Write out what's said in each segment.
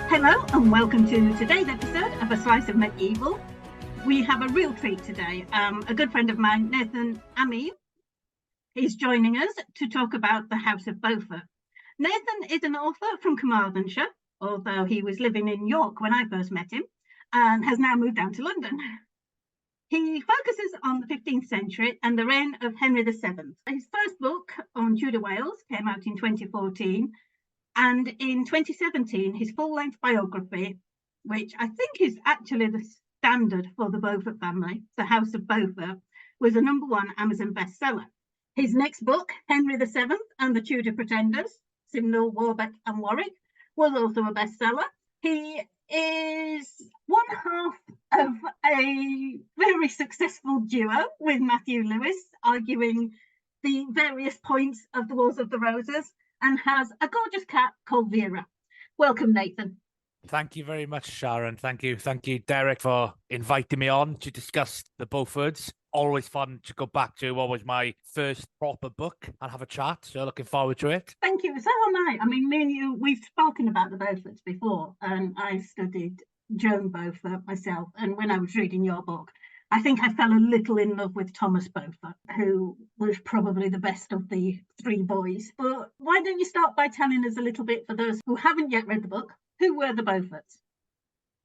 Hello and welcome to today's episode of A Slice of Medieval. We have a real treat today. A good friend of mine, Nathen Amin, is joining us to talk about the House of Beaufort. Nathen is an author from Carmarthenshire, although he was living in York when I first met him, and has now moved down to London. He focuses on the 15th century and the reign of Henry VII. His first book on Tudor Wales came out in 2014. And in 2017, his full-length biography, which I think is actually the standard for the Beaufort family, The House of Beaufort, was a #1 Amazon bestseller. His next book, Henry VII and the Tudor Pretenders, Simnel, Warbeck and Warwick, was also a bestseller. He is one half of a very successful duo with Matthew Lewis, arguing the various points of the Wars of the Roses, and has a gorgeous cat called Vera. Welcome, Nathen. Thank you very much, Sharon. Thank you, Derek, for inviting me on to discuss the Beauforts. Always fun to go back to what was my first proper book and have a chat. So looking forward to it. Thank you. So am I. I mean, me and you, we've spoken about the Beauforts before, and I studied Joan Beaufort myself. And when I was reading your book, I think I fell a little in love with Thomas Beaufort, who was probably the best of the three boys. But why don't you start by telling us a little bit, for those who haven't yet read the book, who were the Beauforts?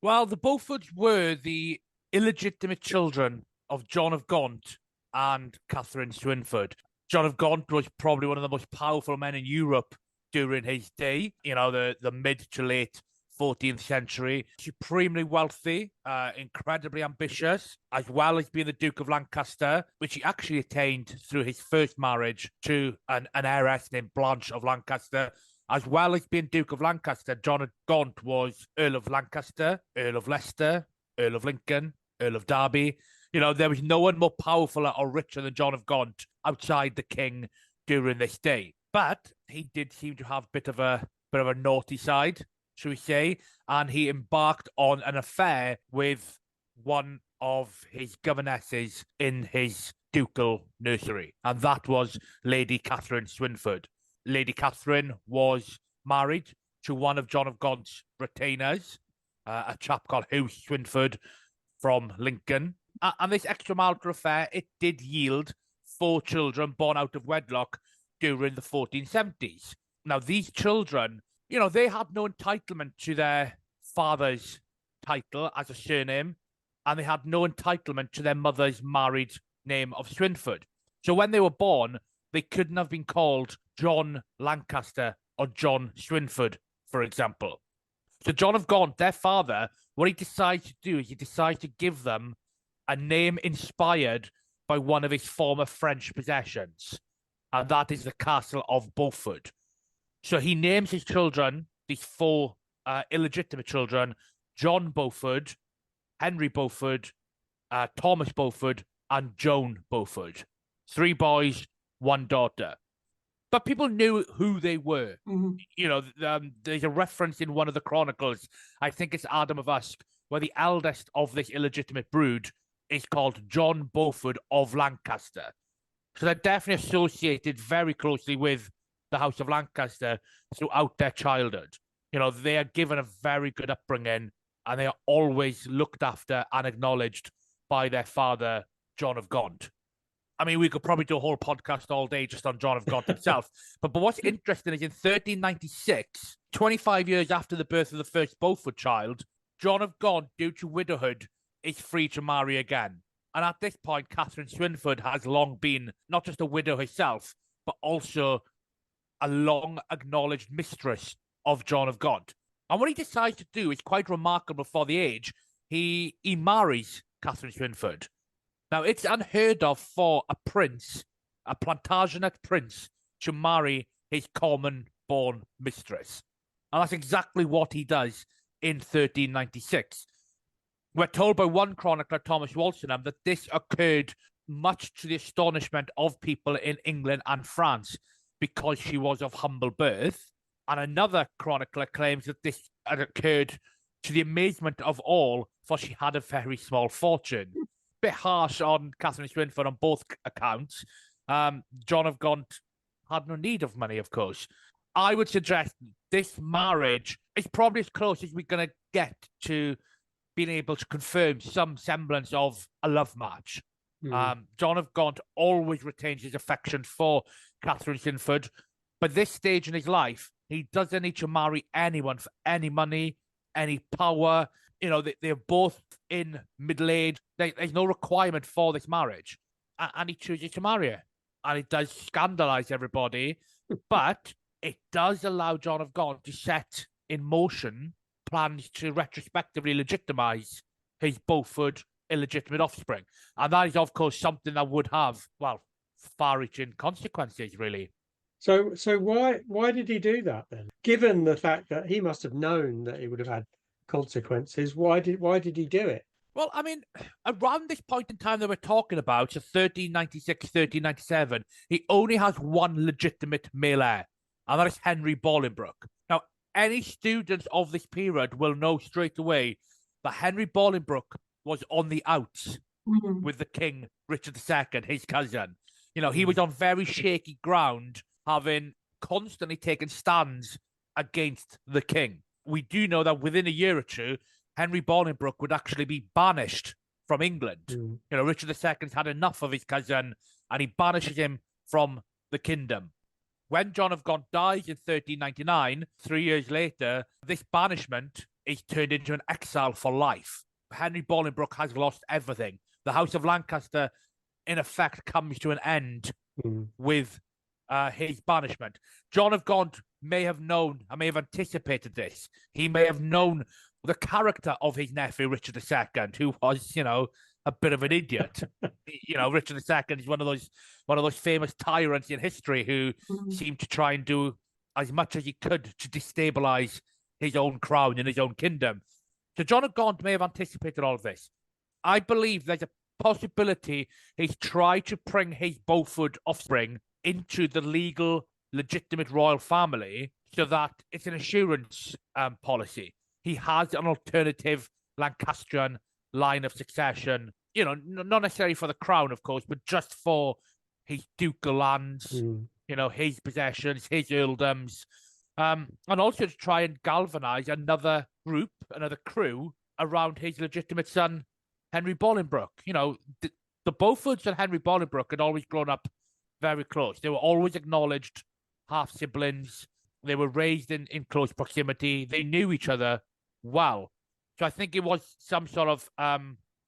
Well, the Beauforts were the illegitimate children of John of Gaunt and Catherine Swynford. John of Gaunt was probably one of the most powerful men in Europe during his day, the mid to late 14th century, supremely wealthy, incredibly ambitious, as well as being the Duke of Lancaster, which he actually attained through his first marriage to an heiress named Blanche of Lancaster. As well as being Duke of Lancaster, John of Gaunt was Earl of Lancaster, Earl of Leicester, Earl of Lincoln, Earl of Derby. There was no one more powerful or richer than John of Gaunt outside the king during this day. But he did seem to have a bit of a naughty side, shall we say, and he embarked on an affair with one of his governesses in his ducal nursery, and that was Lady Catherine Swynford. Lady Catherine was married to one of John of Gaunt's retainers, a chap called Hugh Swynford from Lincoln, and this extramarital affair, it did yield 4 children born out of wedlock during the 1470s. Now, these children, they had no entitlement to their father's title as a surname, and they had no entitlement to their mother's married name of Swynford. So when they were born, they couldn't have been called John Lancaster or John Swynford, for example. So John of Gaunt, their father, what he decides to do is he decides to give them a name inspired by one of his former French possessions, and that is the Castle of Beaufort. So he names his children, these 4 illegitimate children, John Beaufort, Henry Beaufort, Thomas Beaufort, and Joan Beaufort. 3 boys, 1 daughter. But people knew who they were. Mm-hmm. There's a reference in one of the chronicles, I think it's Adam of Usk, where the eldest of this illegitimate brood is called John Beaufort of Lancaster. So they're definitely associated very closely with the House of Lancaster throughout their childhood. They are given a very good upbringing, and they are always looked after and acknowledged by their father, John of Gaunt. I mean, we could probably do a whole podcast all day just on John of Gaunt himself. But what's interesting is in 1396, 25 years after the birth of the first Beaufort child, John of Gaunt, due to widowhood, is free to marry again. And at this point, Catherine Swynford has long been not just a widow herself, but also a long-acknowledged mistress of John of Gaunt. And what he decides to do is quite remarkable for the age. He marries Catherine Swynford. Now, it's unheard of for a prince, a Plantagenet prince, to marry his common born mistress. And that's exactly what he does in 1396. We're told by one chronicler, Thomas Walsingham, that this occurred much to the astonishment of people in England and France because she was of humble birth. And another chronicler claims that this had occurred to the amazement of all, for she had a very small fortune. Bit harsh on Catherine Swynford on both accounts. John of Gaunt had no need of money, of course. I would suggest this marriage is probably as close as we're going to get to being able to confirm some semblance of a love match. John of Gaunt always retains his affection for Catherine Swynford, but this stage in his life, he doesn't need to marry anyone for any money, any power. You know, they're both in middle age. There's no requirement for this marriage. And he chooses to marry her. And it does scandalize everybody, but it does allow John of Gaunt to set in motion plans to retrospectively legitimize his Beaufort illegitimate offspring. And that is, of course, something that would have, well, far-reaching consequences, really. So why did he do that then? Given the fact that he must have known that it would have had consequences, why did he do it? Well, I mean, around this point in time that we're talking about, so 1396, 1397, he only has one legitimate male heir, and that is Henry Bolingbroke. Now, any students of this period will know straight away that Henry Bolingbroke was on the outs with the king, Richard II, his cousin. You know, he was on very shaky ground, having constantly taken stands against the king. We do know that within a year or two, Henry Bolingbroke would actually be banished from England. You know, Richard II's had enough of his cousin, and he banishes him from the kingdom. When John of Gaunt dies in 1399, 3 years later, this banishment is turned into an exile for life. Henry Bolingbroke has lost everything. The House of Lancaster, in effect, comes to an end with his banishment. John of Gaunt may have known, and may have anticipated this. He may have known the character of his nephew, Richard II, who was, you know, a bit of an idiot. You know, Richard II is one of those famous tyrants in history who seemed to try and do as much as he could to destabilize his own crown and his own kingdom. So John of Gaunt may have anticipated all of this. I believe there's a possibility he's tried to bring his Beaufort offspring into the legal, legitimate royal family so that it's an assurance policy. He has an alternative Lancastrian line of succession, you know, not necessarily for the crown, of course, but just for his ducal lands, you know, his possessions, his earldoms, and also to try and galvanize another group, another crew around his legitimate son, Henry Bolingbroke. You know, the Beauforts and Henry Bolingbroke had always grown up very close. They were always acknowledged half-siblings. They were raised in close proximity. They knew each other well. So I think it was some sort of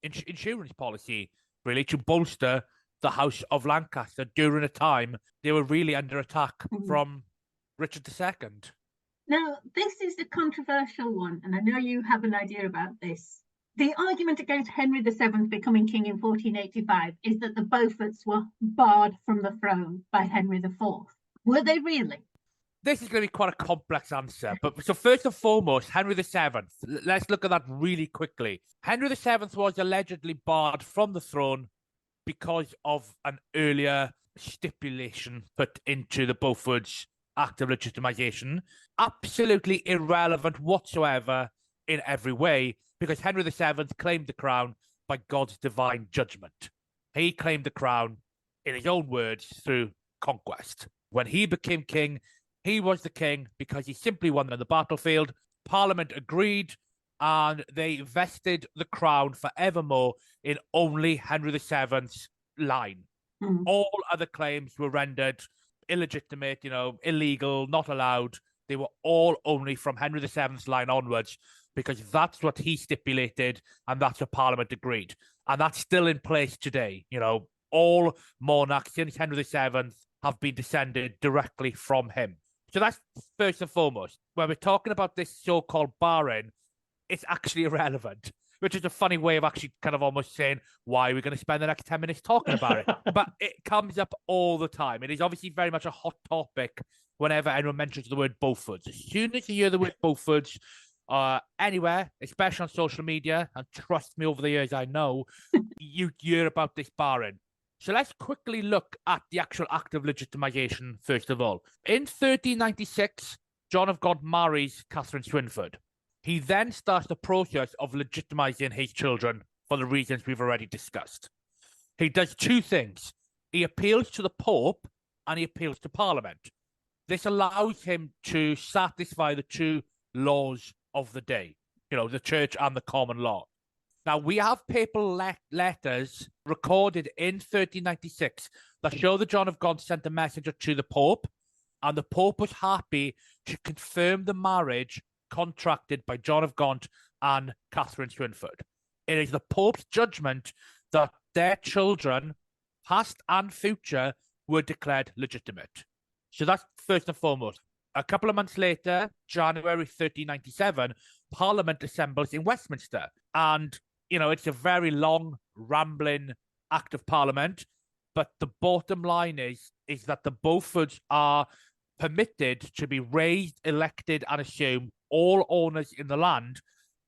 insurance policy, really, to bolster the House of Lancaster during a time they were really under attack from Richard II. Now, this is a controversial one, and I know you have an idea about this. The argument against Henry VII becoming king in 1485 is that the Beauforts were barred from the throne by Henry IV. Were they really? This is going to be quite a complex answer. But so first and foremost, Henry VII. Let's look at that really quickly. Henry VII was allegedly barred from the throne because of an earlier stipulation put into the Beaufort's Act of Legitimization. Absolutely irrelevant whatsoever in every way, because Henry VII claimed the crown by God's divine judgment. He claimed the crown, in his own words, through conquest. When he became king, he was the king because he simply won on the battlefield. Parliament agreed, and they vested the crown forevermore in only Henry VII's line. All other claims were rendered illegitimate, you know, illegal, not allowed. They were all only from Henry VII's line onwards, because that's what he stipulated, and that's what Parliament agreed. And that's still in place today. You know, all monarchs since Henry VII have been descended directly from him. So that's first and foremost. When we're talking about this so-called barring, it's actually irrelevant. which is a funny way of actually kind of almost saying, why are we going to spend the next 10 minutes talking about it? But it comes up all the time. It is obviously very much a hot topic whenever anyone mentions the word Beaufort. As soon as you hear the word Beaufort, anywhere, especially on social media, and trust me, over the years, I know, you hear about this barring. So let's quickly look at the actual act of legitimization, first of all. In 1396, John of God marries Catherine Swynford. He then starts the process of legitimizing his children for the reasons we've already discussed. He does two things. He appeals to the Pope and he appeals to Parliament. This allows him to satisfy the two laws of the day, the church and the common law. Now, we have papal letters recorded in 1396 that show that John of God sent a messenger to the Pope, and the Pope was happy to confirm the marriage contracted by John of Gaunt and Catherine Swynford. It is the Pope's judgment that their children, past and future, were declared legitimate. So that's first and foremost. A couple of months later, January 1397, Parliament assembles in Westminster. And, it's a very long, rambling act of Parliament. But the bottom line is that the Beauforts are permitted to be raised, elected, and assume all owners in the land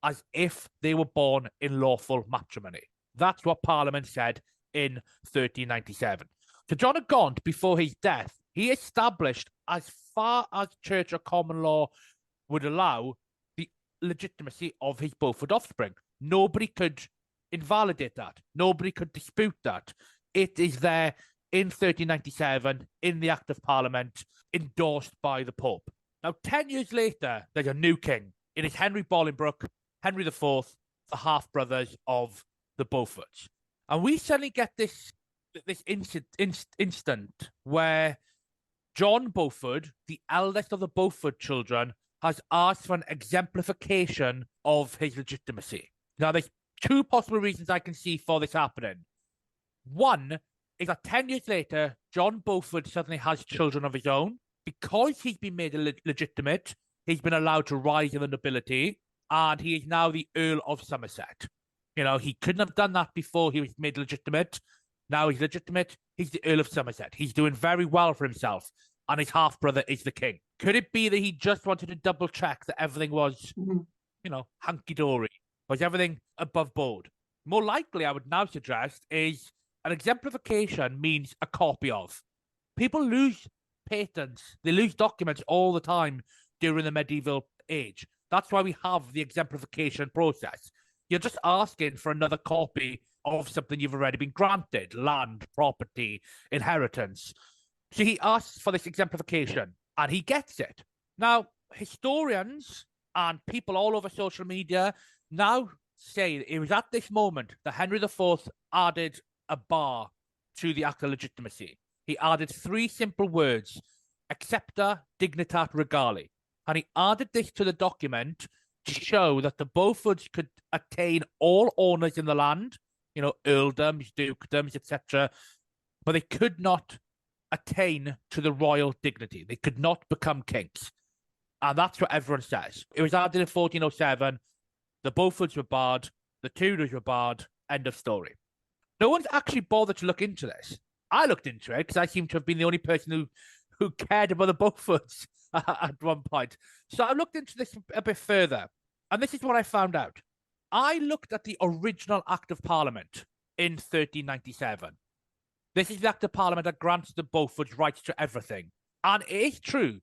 as if they were born in lawful matrimony. That's what Parliament said in 1397. So John of Gaunt, before his death, he established, as far as church or common law would allow, the legitimacy of his Beaufort offspring. Nobody could invalidate that. Nobody could dispute that. It is there in 1397 in the Act of Parliament, endorsed by the Pope. Now, 10 years later, there's a new king. It is Henry Bolingbroke, Henry IV, the half-brothers of the Beauforts. And we suddenly get this instant where John Beaufort, the eldest of the Beaufort children, has asked for an exemplification of his legitimacy. Now, there's two possible reasons I can see for this happening. One is that 10 years later, John Beaufort suddenly has children of his own. Because he's been made legitimate, he's been allowed to rise in the nobility, and he is now the Earl of Somerset. He couldn't have done that before he was made legitimate. Now he's legitimate, he's the Earl of Somerset. He's doing very well for himself, and his half-brother is the king. Could it be that he just wanted to double-check that everything was, hunky-dory? Was everything above board? More likely, I would now suggest, is an exemplification means a copy of. People lose patents, they lose documents all the time during the medieval age. That's why we have the exemplification process. You're just asking for another copy of something you've already been granted: land, property, inheritance. So he asks for this exemplification, and he gets it. Now, historians and people all over social media now say that it was at this moment that Henry IV added a bar to the Act of Legitimacy. He added three simple words: accepta dignitat regali. And he added this to the document to show that the Beauforts could attain all honours in the land, earldoms, dukedoms, etc., but they could not attain to the royal dignity. They could not become kings. And that's what everyone says. It was added in 1407. The Beauforts were barred. The Tudors were barred. End of story. No one's actually bothered to look into this. I looked into it because I seem to have been the only person who cared about the Beauforts at one point. So I looked into this a bit further, and this is what I found out. I looked at the original Act of Parliament in 1397. This is the Act of Parliament that grants the Beauforts rights to everything. And it is true,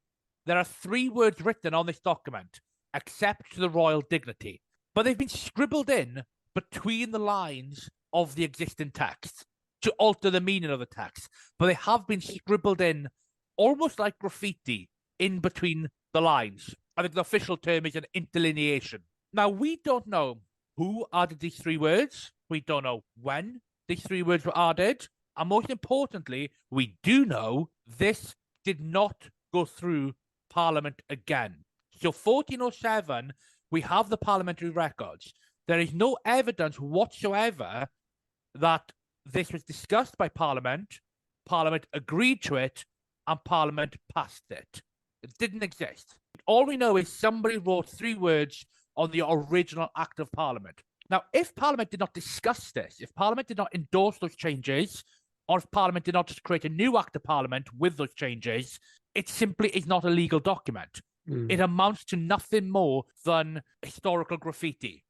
there are three words written on this document: accept to the royal dignity. But they've been scribbled in between the lines of the existing text to alter the meaning of the text. But they have been scribbled in almost like graffiti in between the lines. I think the official term is an interlineation. Now, we don't know who added these three words. We don't know when these three words were added. And most importantly, we do know this did not go through Parliament again. So 1407, we have the parliamentary records. There is no evidence whatsoever that this was discussed by Parliament, Parliament agreed to it, and Parliament passed it. It didn't exist. All we know is somebody wrote three words on the original Act of Parliament. Now, if Parliament did not discuss this, if Parliament did not endorse those changes, or if Parliament did not just create a new Act of Parliament with those changes, it simply is not a legal document. It amounts to nothing more than historical graffiti.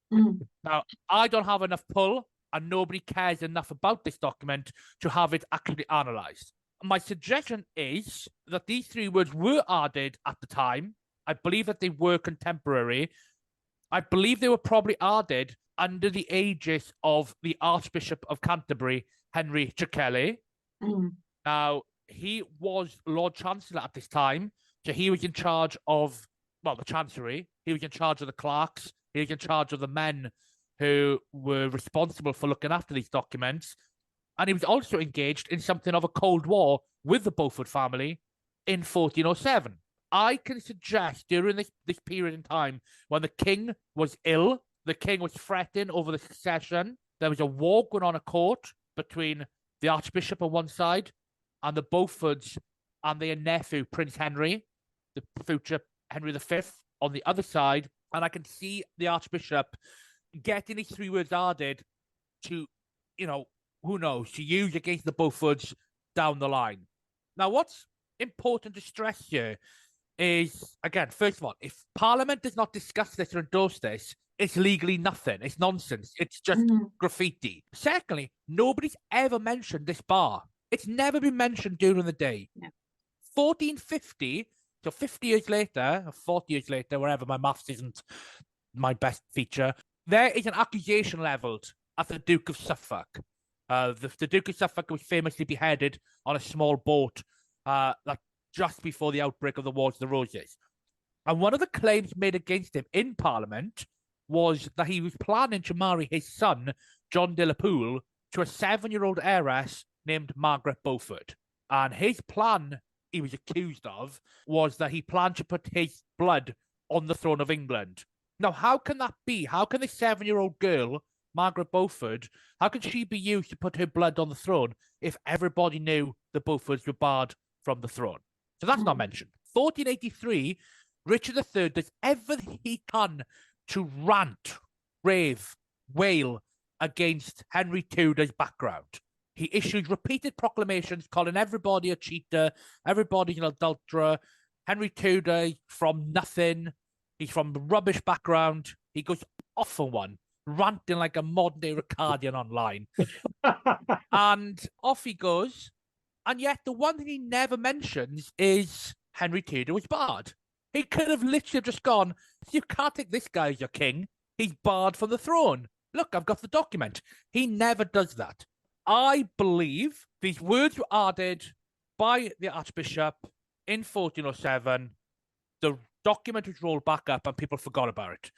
Now, I don't have enough pull, and nobody cares enough about this document to have it actually analysed. My suggestion is that these three words were added at the time. I believe that they were contemporary. I believe they were probably added under the aegis of the Archbishop of Canterbury, Henry Cecchelli. Now, he was Lord Chancellor at this time, so he was in charge of, well, the Chancery. He was in charge of the clerks. He was in charge of the men who were responsible for looking after these documents. And he was also engaged in something of a Cold War with the Beaufort family in 1407. I can suggest during this period in time when the king was ill, the king was fretting over the succession, there was a war going on at court between the Archbishop on one side and the Beauforts and their nephew, Prince Henry, the future Henry V, on the other side. And I can see the Archbishop getting these three words added to, who knows, to use against the Beauforts down the line. Now, what's important to stress here is, again, first of all, if Parliament does not discuss this or endorse this, it's legally nothing. It's nonsense. It's just graffiti. Secondly, nobody's ever mentioned this bar. It's never been mentioned during the day. No. 1450, so 50 years later, or 40 years later, wherever, my maths isn't my best feature, there is an accusation levelled at the Duke of Suffolk. The Duke of Suffolk was famously beheaded on a small boat just before the outbreak of the Wars of the Roses. And one of the claims made against him in Parliament was that he was planning to marry his son, John de la Pole, to a 7-year-old heiress named Margaret Beaufort. And his plan, he was accused of, was that he planned to put his blood on the throne of England. Now, how can that be? How can this 7-year-old girl, Margaret Beaufort, how can she be used to put her blood on the throne if everybody knew the Beauforts were barred from the throne? So that's not mentioned. 1483, Richard III does everything he can to rant, rave, wail against Henry Tudor's background. He issued repeated proclamations calling everybody a cheater, everybody an adulterer. Henry Tudor from nothing. He's from a rubbish background. He goes off on one, ranting like a modern-day Ricardian online. And off he goes. And yet the one thing he never mentions is Henry Tudor was barred. He could have literally just gone, you can't take this guy as your king. He's barred from the throne. Look, I've got the document. He never does that. I believe these words were added by the Archbishop in 1407. The document was rolled back up and people forgot about it.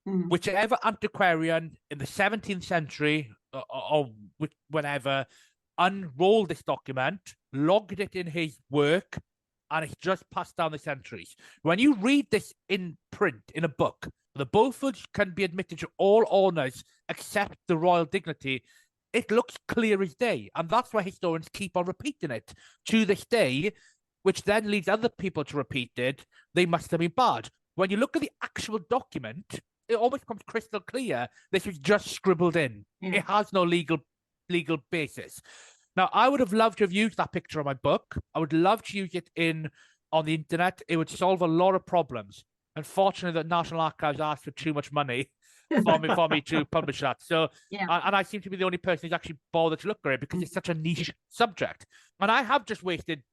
Whichever antiquarian in the 17th century or whenever unrolled this document, logged it in his work, and it's just passed down the centuries. When you read this in print, in a book, the Beauforts can be admitted to all honours except the royal dignity. It looks clear as day, and that's why historians keep on repeating it to this day, which then leads other people to repeat it. They must have been barred. When you look at the actual document, it almost becomes crystal clear this was just scribbled in. It has no legal basis. Now, I would have loved to have used that picture on my book. I would love to use it on the internet. It would solve a lot of problems. Unfortunately, the National Archives asked for too much money for me to publish that. So, and I seem to be the only person who's actually bothered to look at it because it's such a niche subject. And I have just wasted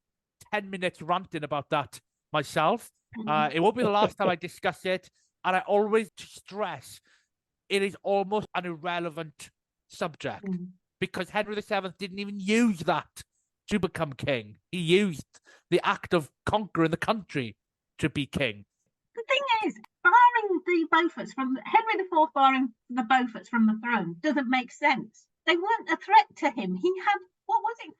10 minutes ranting about that myself. It won't be the last time I discuss it. And I always stress it is almost an irrelevant subject because Henry VII didn't even use that to become king. He used the act of conquering the country to be king. The thing is, barring the Beauforts from Henry IV, barring the Beauforts from the throne doesn't make sense. They weren't a threat to him. He had, what was it,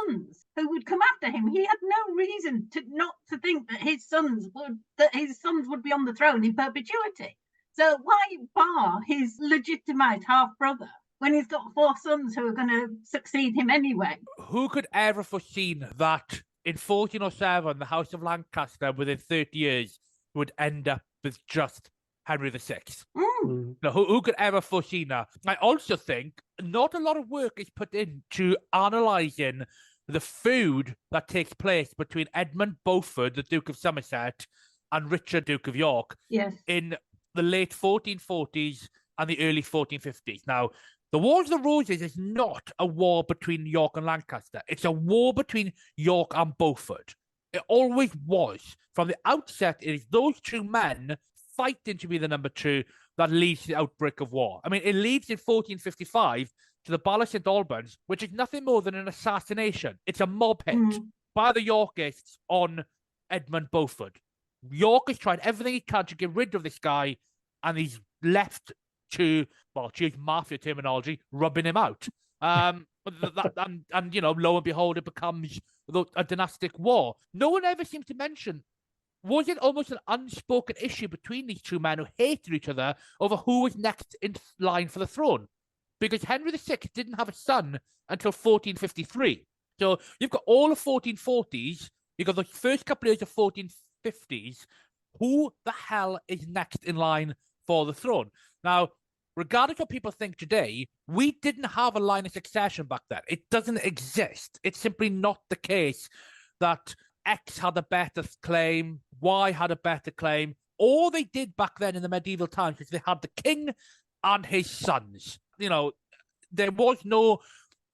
4 sons who would come after him. He had no reason not to think that his sons would be on the throne in perpetuity. So why bar his legitimate half-brother when he's got 4 sons who are going to succeed him anyway? Who could ever have foreseen that in 1407, the House of Lancaster, within 30 years, would end up with just Henry VI. Mm. Now, who could ever foresee that? I also think not a lot of work is put into analysing the feud that takes place between Edmund Beaufort, the Duke of Somerset, and Richard, Duke of York, Yes. in the late 1440s and the early 1450s. Now, the Wars of the Roses is not a war between York and Lancaster. It's a war between York and Beaufort. It always was. From the outset, it is those two men fighting to be the number two that leads to the outbreak of war. I mean, it leads in 1455 to the Battle of St. Albans, which is nothing more than an assassination. It's a mob hit by the Yorkists on Edmund Beaufort. York has tried everything he can to get rid of this guy, and he's left to, well, to use mafia terminology, rubbing him out. And you know, lo and behold, it becomes a dynastic war. No one ever seems to mention, was it almost an unspoken issue between these two men who hated each other over who was next in line for the throne? Because Henry VI didn't have a son until 1453. So you've got all the 1440s, you've got the first couple of years of 1450s. Who the hell is next in line for the throne? Now, regardless of what people think today, we didn't have a line of succession back then. It doesn't exist. It's simply not the case that X had a better claim, Y had a better claim. All they did back then in the medieval times was they had the king and his sons. You know, there was no,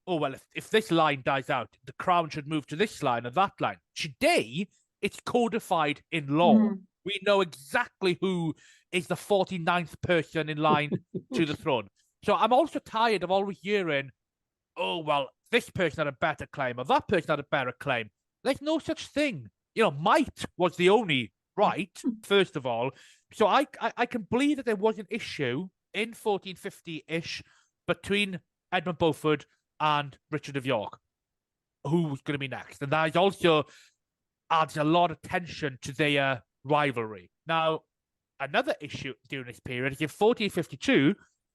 oh, well, if this line dies out, the crown should move to this line or that line. Today, it's codified in law. We know exactly who is the 49th person in line to the throne. So I'm also tired of always hearing, oh, well, this person had a better claim or that person had a better claim. There's no such thing. You know, might was the only right, first of all. So I can believe that there was an issue in 1450-ish between Edmund Beaufort and Richard of York, who was going to be next. And that also adds a lot of tension to their rivalry. Now, another issue during this period is in 1452,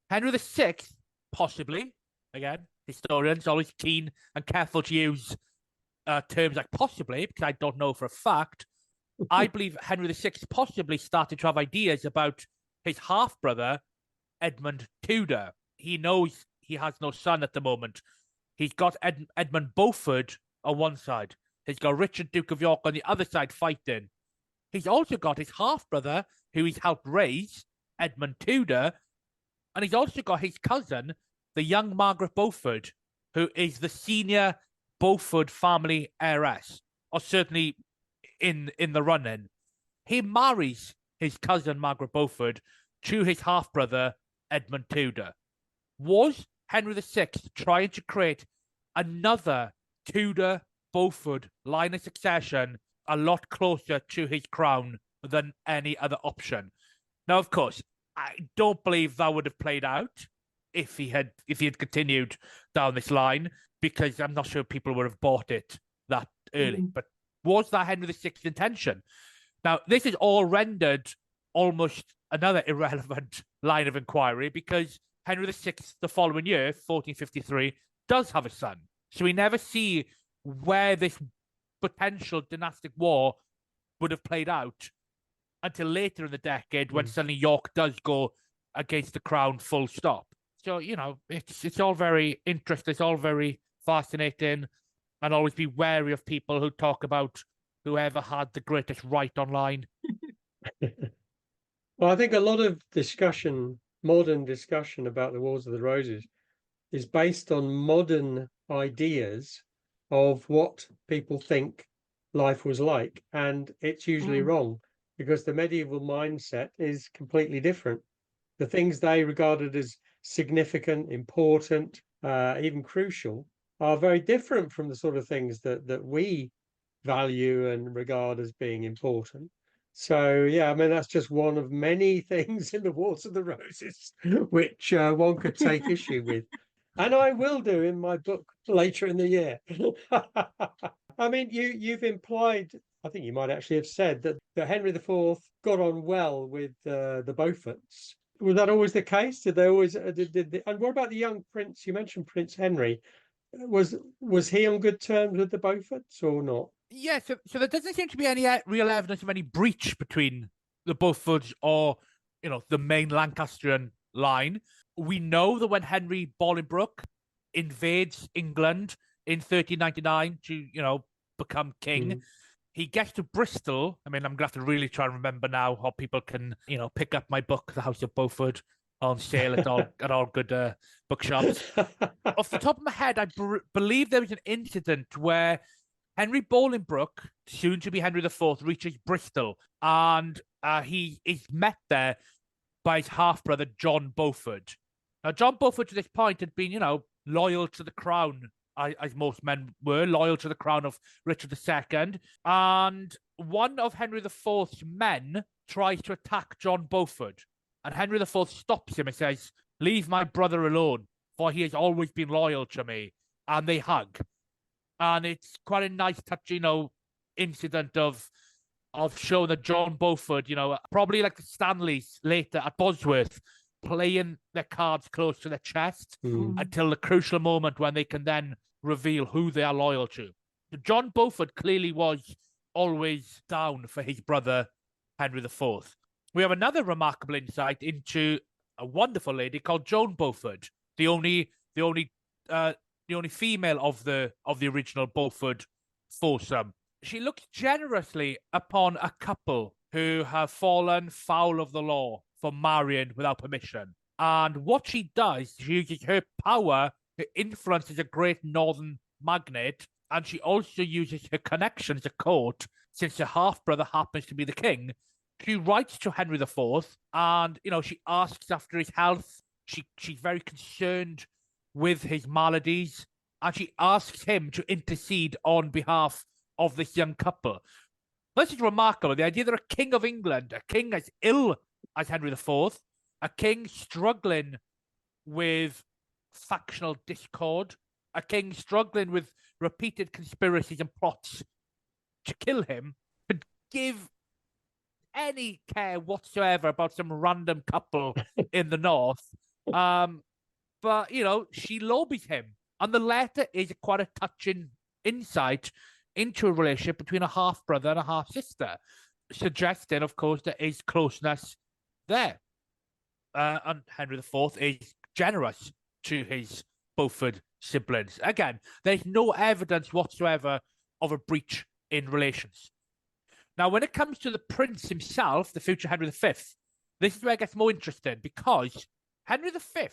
Henry VI, possibly, again, historians always keen and careful to use terms like possibly, because I don't know for a fact. I believe Henry VI possibly started to have ideas about his half-brother, Edmund Tudor. He knows he has no son at the moment. He's got Edmund Beaufort on one side. He's got Richard, Duke of York, on the other side fighting. He's also got his half-brother, who he's helped raise, Edmund Tudor, and he's also got his cousin, the young Margaret Beaufort, who is the senior Beaufort family heiress, or certainly in the run-in. He marries his cousin, Margaret Beaufort, to his half-brother, Edmund Tudor. Was Henry VI trying to create another Tudor Beaufort line of succession a lot closer to his crown than any other option? Now, of course, I don't believe that would have played out if he had continued down this line, because I'm not sure people would have bought it that early. But was that Henry VI's intention? Now, this is all rendered almost another irrelevant line of inquiry, because Henry VI, the following year, 1453, does have a son. So we never see where this potential dynastic war would have played out until later in the decade, when suddenly York does go against the crown full stop. So, you know, it's all very interesting. It's all very fascinating, and always be wary of people who talk about whoever had the greatest right online. Well, I think a lot of discussion, modern discussion about the Wars of the Roses, is based on modern ideas of what people think life was like. And it's usually wrong, because the medieval mindset is completely different. The things they regarded as significant, important, even crucial, are very different from the sort of things that we value and regard as being important. So, yeah, I mean, that's just one of many things in the Wars of the Roses which one could take issue with. And I will do in my book later in the year. I mean, you've implied, I think you might actually have said, that Henry IV got on well with the Beauforts. Was that always the case? Did they always? And what about the young prince? You mentioned Prince Henry. Was he on good terms with the Beauforts or not? Yeah, so there doesn't seem to be any real evidence of any breach between the Beauforts or the main Lancastrian line. We know that when Henry Bolingbroke invades England in 1399 to, become king, he gets to Bristol. I mean, I'm going to have to really try and remember now how people can, pick up my book, The House of Beaufort, on sale at all good bookshops. Off the top of my head, I believe there was an incident where Henry Bolingbroke, soon to be Henry IV, reaches Bristol, and he is met there by his half-brother, John Beaufort. Now, John Beaufort to this point had been, loyal to the crown, as most men were, loyal to the crown of Richard II. And one of Henry IV's men tries to attack John Beaufort. And Henry IV stops him and says, "Leave my brother alone, for he has always been loyal to me." And they hug. And it's quite a nice, touching, incident of showing that John Beaufort, probably like the Stanleys later at Bosworth, playing their cards close to their chest until the crucial moment when they can then reveal who they are loyal to. So John Beaufort clearly was always down for his brother, Henry IV. We have another remarkable insight into a wonderful lady called Joan Beaufort, the only female of the original Beaufort foursome. She looks generously upon a couple who have fallen foul of the law for marrying without permission. And what she does, she uses her power, her influence as a great northern magnate, and she also uses her connections at court, since her half-brother happens to be the king. She writes to Henry IV, and, she asks after his health. She's very concerned with his maladies, and she asks him to intercede on behalf of this young couple. This is remarkable. The idea that a king of England, a king as ill as Henry IV, a king struggling with factional discord, a king struggling with repeated conspiracies and plots to kill him, could give any care whatsoever about some random couple in the north. But, she lobbies him. And the letter is quite a touching insight into a relationship between a half-brother and a half-sister, suggesting, of course, there is closeness there. And Henry IV is generous to his Beaufort siblings. Again, there's no evidence whatsoever of a breach in relations. Now, when it comes to the prince himself, the future Henry V, this is where it gets more interesting, because Henry V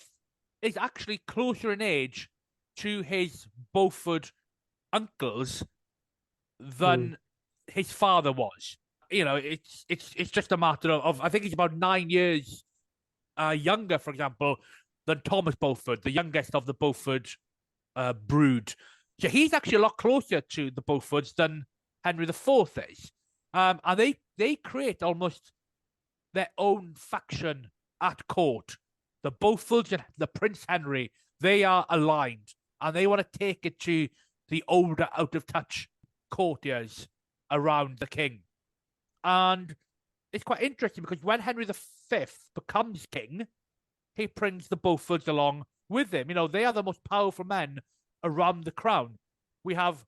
is actually closer in age to his Beaufort uncles than his father was. It's just a matter of I think he's about 9 years younger, for example, than Thomas Beaufort, the youngest of the Beaufort brood. So he's actually a lot closer to the Beauforts than Henry IV is. And they create almost their own faction at court. The Beauforts and the Prince Henry, they are aligned, and they want to take it to the older, out-of-touch courtiers around the king. And it's quite interesting because when Henry V becomes king, he brings the Beauforts along with him. They are the most powerful men around the crown. We have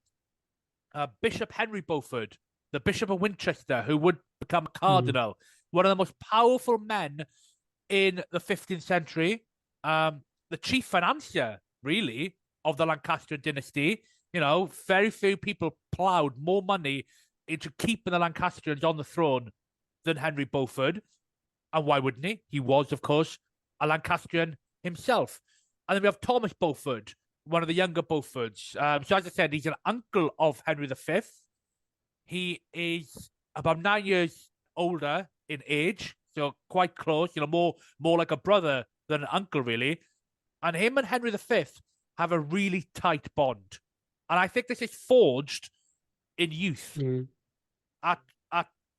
Bishop Henry Beaufort, the Bishop of Winchester, who would become a cardinal, one of the most powerful men in the 15th century, the chief financier, really, of the Lancastrian dynasty. Very few people ploughed more money into keeping the Lancastrians on the throne than Henry Beaufort. And why wouldn't he? He was, of course, a Lancastrian himself. And then we have Thomas Beaufort, one of the younger Beauforts. So as I said, he's an uncle of Henry V. He is about 9 years older in age, so quite close, more like a brother than an uncle, really. And him and Henry V have a really tight bond. And I think this is forged in youth. At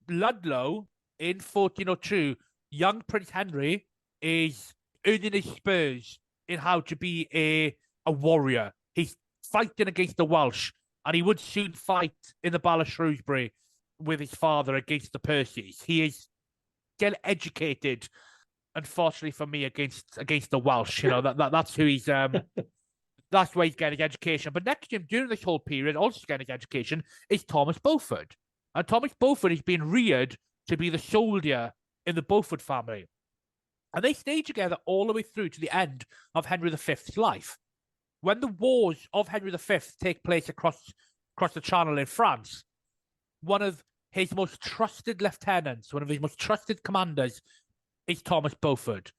Ludlow in 1402, young Prince Henry is earning his spurs in how to be a warrior. He's fighting against the Welsh, and he would soon fight in the Battle of Shrewsbury with his father against the Percys. He is getting educated, unfortunately for me, against the Welsh. That's who he's that's where he's getting education. But next to him, during this whole period, also getting education, is Thomas Beaufort. And Thomas Beaufort is being reared to be the soldier in the Beaufort family. And they stayed together all the way through to the end of Henry V's life. When the wars of Henry V take place across the Channel in France, one of his most trusted lieutenants, one of his most trusted commanders, is Thomas Beaufort.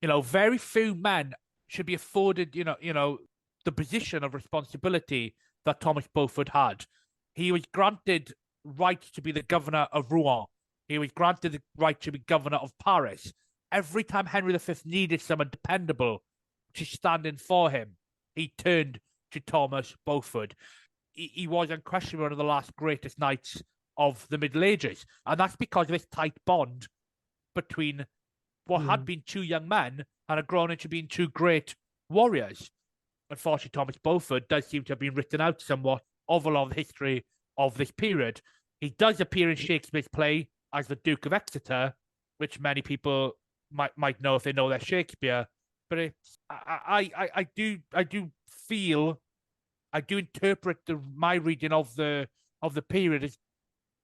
Very few men should be afforded, the position of responsibility that Thomas Beaufort had. He was granted right to be the governor of Rouen. He was granted the right to be governor of Paris. Every time Henry V needed someone dependable to stand in for him, he turned to Thomas Beaufort. He was unquestionably one of the last greatest knights of the Middle Ages. And that's because of this tight bond between what had been two young men and had grown into being two great warriors. Unfortunately, Thomas Beaufort does seem to have been written out somewhat of a lot of the history of this period. He does appear in Shakespeare's play as the Duke of Exeter, which many people might know if they know their Shakespeare. But I do interpret my reading of the period as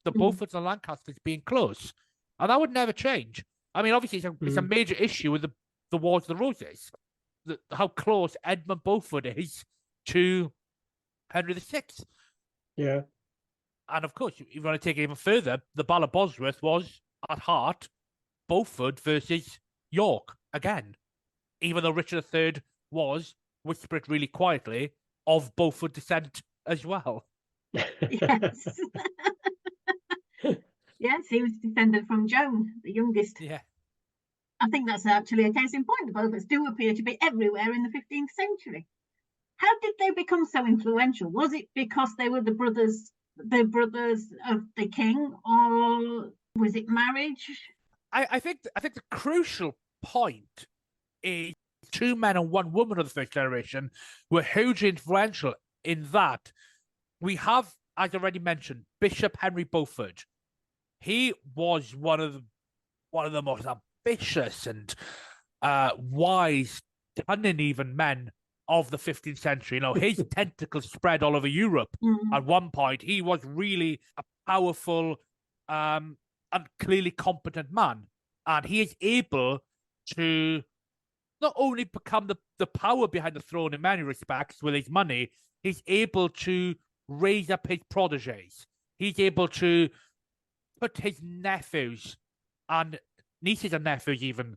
the Beauforts and Lancasters being close, and that would never change. I mean, obviously, it's a major issue with the Wars of the Roses, how close Edmund Beaufort is to Henry VI. Yeah. And of course, if you want to take it even further, the Battle of Bosworth was, at heart, Beaufort versus York again. Even though Richard III was, whisper it really quietly, of Beaufort descent as well. Yes. Yes, he was descended from Joan, the youngest. Yeah. I think that's actually a case in point. The Beauforts do appear to be everywhere in the 15th century. How did they become so influential? Was it because they were the brothers of the king, or was it marriage? I think the crucial point is two men and one woman of the first generation were hugely influential in that we have, as already mentioned, Bishop Henry Beaufort. He was one of the most ambitious and wise, cunning even men of the 15th century. His tentacles spread all over Europe. At one point. He was really a powerful and clearly competent man. And he is able to not only become the power behind the throne in many respects with his money, he's able to raise up his proteges. He's able to put his nephews and nieces and nephews even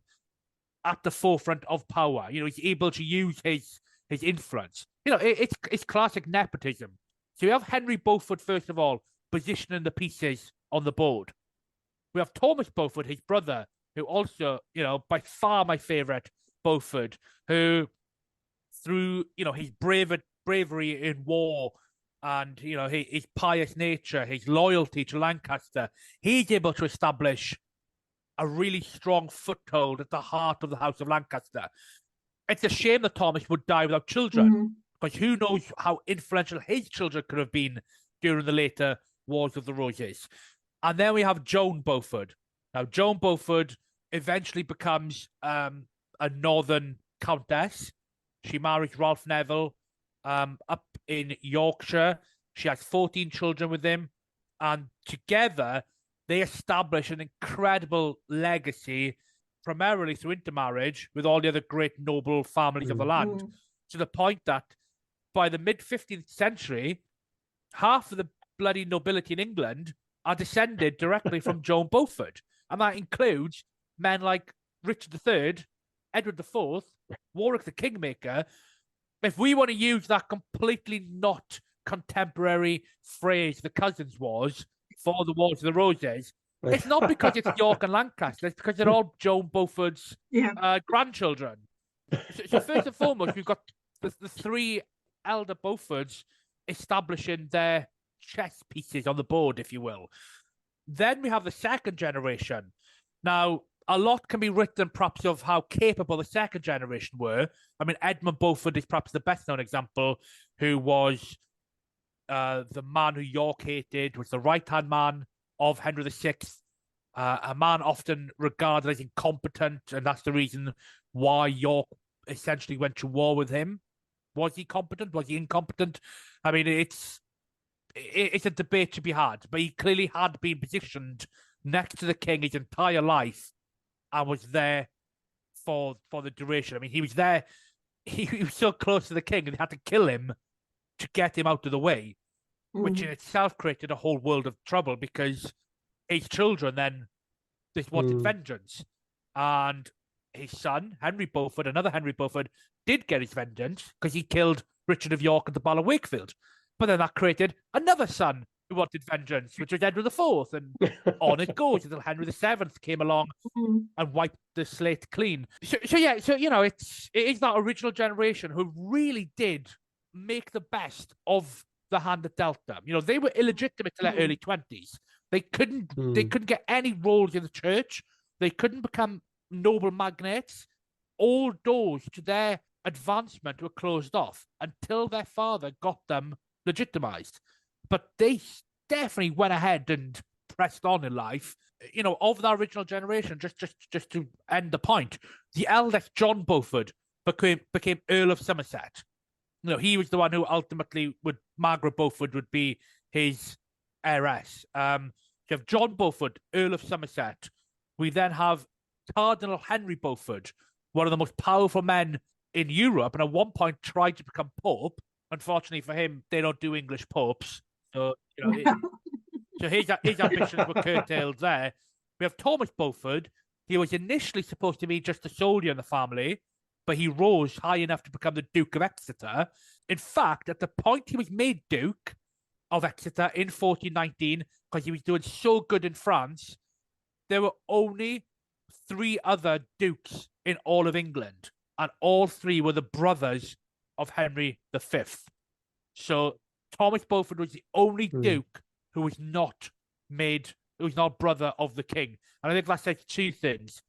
at the forefront of power. He's able to use his influence. It's classic nepotism. So we have Henry Beaufort, first of all, positioning the pieces on the board. We have Thomas Beaufort, his brother, who also, by far my favourite Beaufort, who through, his bravery in war and, his pious nature, his loyalty to Lancaster, he's able to establish a really strong foothold at the heart of the House of Lancaster. It's a shame that Thomas would die without children, because who knows how influential his children could have been during the later Wars of the Roses. And then we have Joan Beaufort. Now, Joan Beaufort eventually becomes a northern countess. She marries Ralph Neville up in Yorkshire. She has 14 children with him. And together, they establish an incredible legacy, primarily through intermarriage with all the other great noble families of the land, to the point that by the mid-15th century, half of the bloody nobility in England are descended directly from Joan Beaufort. And that includes men like Richard III, Edward IV, Warwick the Kingmaker. If we want to use that completely not contemporary phrase the Cousins was for the Wars of the Roses, it's not because it's York and Lancaster, it's because they're all Joan Beaufort's grandchildren. So first and foremost, we've got the three elder Beauforts establishing their chess pieces on the board, if you will. Then we have the second generation. Now, a lot can be written perhaps of how capable the second generation were. I mean, Edmund Beaufort is perhaps the best known example, who was the man who York hated, was the right-hand man of Henry VI, a man often regarded as incompetent, and that's the reason why York essentially went to war with him. Was he competent? Was he incompetent? I mean, it's a debate to be had, but he clearly had been positioned next to the king his entire life and was there for the duration. I mean, he was there. He was so close to the king, and they had to kill him to get him out of the way, which in itself created a whole world of trouble because his children then they wanted vengeance, and his son Henry Beaufort, another Henry Beaufort, did get his vengeance because he killed Richard of York at the Battle of Wakefield. But then that created another son who wanted vengeance, which was Edward IV, and on it goes until Henry VII came along and wiped the slate clean. So you know, it is that original generation who really did make the best of the hand that dealt them. You know, they were illegitimate till their early 20s. They couldn't get any roles in the church. They couldn't become noble magnates. All doors to their advancement were closed off until their father got them legitimized. But they definitely went ahead and pressed on in life. You know, of that original generation, just to end the point, the eldest John Beaufort became Earl of Somerset. You know, he was the one who ultimately Margaret Beaufort would be his heiress. You have John Beaufort, Earl of Somerset. We then have Cardinal Henry Beaufort, one of the most powerful men in Europe, and at one point tried to become Pope. Unfortunately for him, they don't do English popes. So, you know, so his ambitions were curtailed there. We have Thomas Beaufort. He was initially supposed to be just a soldier in the family, but he rose high enough to become the Duke of Exeter. In fact, at the point he was made Duke of Exeter in 1419, because he was doing so good in France, there were only 3 other dukes in all of England, and all 3 were the brothers of Henry V. So Thomas Beaufort was the only duke who was not brother of the king. And I think that says 2 things.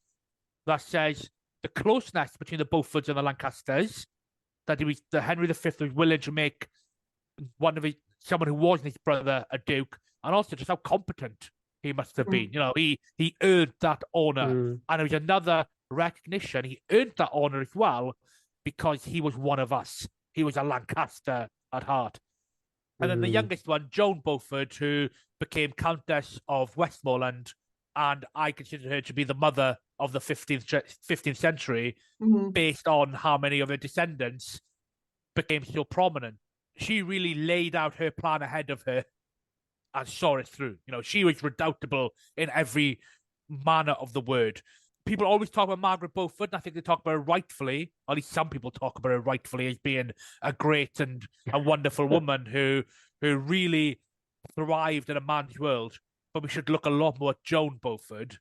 That says the closeness between the Beauforts and the Lancasters, that Henry V was willing to make someone who wasn't his brother a duke, and also just how competent he must have been. You know, he earned that honor, and it was another recognition. He earned that honor as well because he was one of us. He was a Lancaster at heart. And then the youngest one, Joan Beaufort, who became Countess of Westmoreland, and I consider her to be the mother of the 15th century, based on how many of her descendants became so prominent. She really laid out her plan ahead of her and saw it through. You know, she was redoubtable in every manner of the word. People always talk about Margaret Beaufort, and I think they talk about her rightfully, or at least some people talk about her rightfully, as being a great and a wonderful woman who really thrived in a man's world. But we should look a lot more at Joan Beaufort,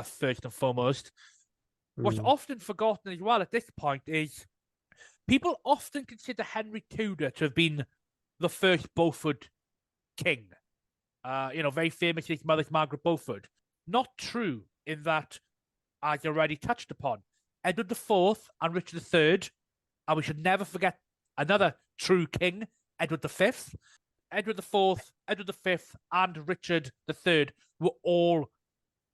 first and foremost. What's often forgotten as well at this point is people often consider Henry Tudor to have been the first Beaufort king. You know, very famously, his mother's Margaret Beaufort. Not true, in that, as already touched upon, Edward IV and Richard III, and we should never forget another true king, Edward V. Edward IV, Edward V, and Richard III were all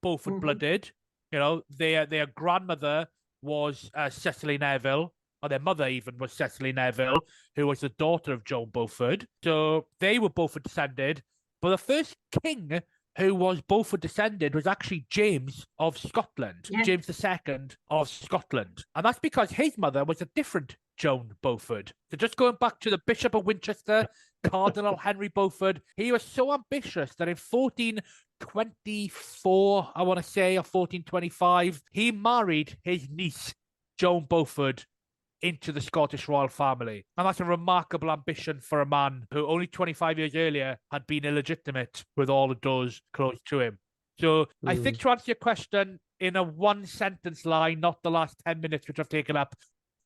Beaufort blooded. You know, their grandmother was Cecily Neville, or their mother even was Cecily Neville, who was the daughter of Joan Beaufort. So they were Beaufort descended. But the first king who was Beaufort descended was actually James of Scotland, James II of Scotland. And that's because his mother was a different Joan Beaufort. So just going back to the Bishop of Winchester, Cardinal Henry Beaufort, he was so ambitious that in 1424, I want to say, or 1425, he married his niece, Joan Beaufort, into the Scottish royal family. And that's a remarkable ambition for a man who only 25 years earlier had been illegitimate with all the doors closed to him. So I think, to answer your question in a 1-sentence line, not the last 10 minutes which I've taken up,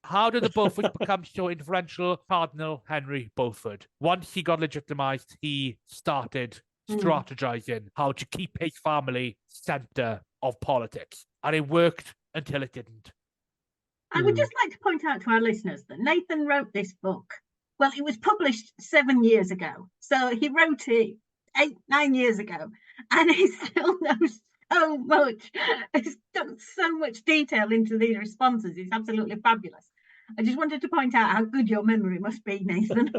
how did the Beauforts become so influential? Cardinal Henry Beaufort. Once he got legitimized, he started strategizing how to keep his family center of politics. And it worked until it didn't. I would just like to point out to our listeners that Nathen wrote this book. Well, it was published 7 years ago. So he wrote it 8-9 years ago. And he still knows so much. He's done so much detail into these responses. It's absolutely fabulous. I just wanted to point out how good your memory must be, Nathen.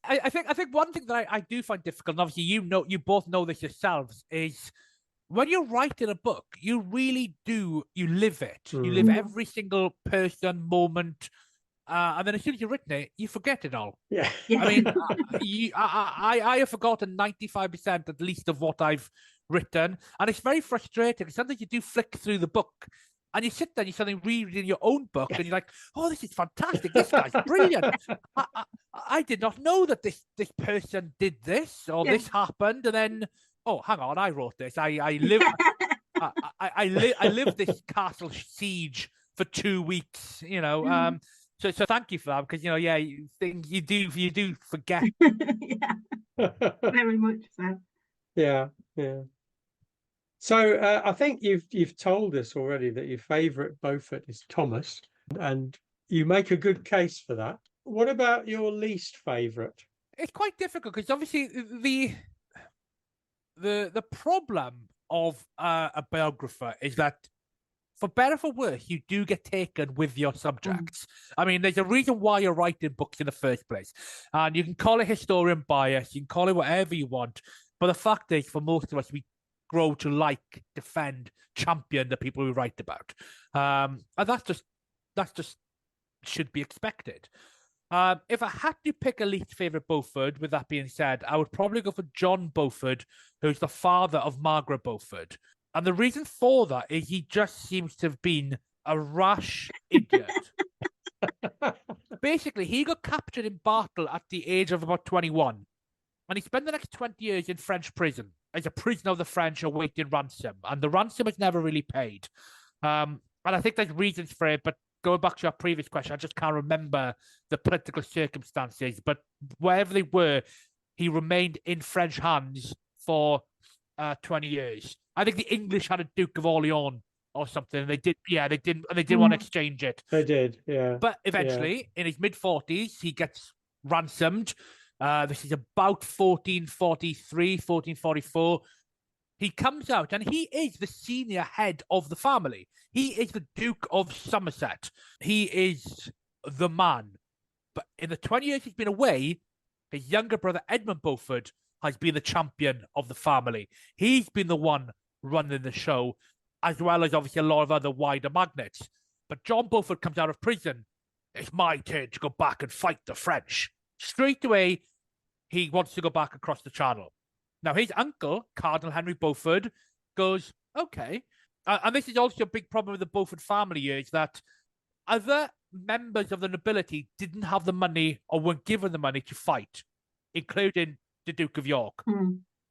I think one thing that I do find difficult, and obviously you both know this yourselves, is when you're writing a book, you really do, you live it. You live Mm. every single person, moment, and then as soon as you've written it, you forget it all. Yeah. Yeah. I mean, I have forgotten 95% at least of what I've written, and it's very frustrating. Sometimes you do flick through the book, and you sit there and you're suddenly reading your own book, and you're like, "Oh, this is fantastic! This guy's brilliant! I did not know that this person did this or Yeah. this happened." And then, oh, hang on, I wrote this. I live I lived this castle siege for 2 weeks. You know, Mm. so thank you for that, because yeah, you do forget. Yeah, very much so. Yeah, yeah. So I think you've told us already that your favourite Beaufort is Thomas, and you make a good case for that. What about your least favourite? It's quite difficult because obviously the problem of a biographer is that, for better or for worse, you do get taken with your subjects. I mean, there's a reason why you're writing books in the first place. And you can call it historian bias, you can call it whatever you want. But the fact is, for most of us, we grow to like, defend, champion the people we write about. And that's just should be expected. If I had to pick a least favorite Beaufort, with that being said, I would probably go for John Beaufort, who's the father of Margaret Beaufort. And the reason for that is he just seems to have been a rash idiot. Basically, he got captured in battle at the age of about 21. And he spent the next 20 years in French prison as a prisoner of the French awaiting ransom. And the ransom was never really paid. And I think there's reasons for it, but going back to our previous question, I just can't remember the political circumstances. But wherever they were, he remained in French hands for 20 years. I think the English had a Duke of Orleans or something. And they didn't want to exchange it. They did, yeah. But eventually, in his mid-40s, he gets ransomed. This is about 1443, 1444. He comes out and he is the senior head of the family. He is the Duke of Somerset. He is the man. But in the 20 years he's been away, his younger brother, Edmund Beaufort, has been the champion of the family. He's been the one running the show, as well as obviously a lot of other wider magnates. But John Beaufort comes out of prison. It's my turn to go back and fight the French. Straight away, he wants to go back across the channel. Now, his uncle, Cardinal Henry Beaufort, goes, okay. And this is also a big problem with the Beaufort family, is that other members of the nobility didn't have the money or weren't given the money to fight, including the Duke of York.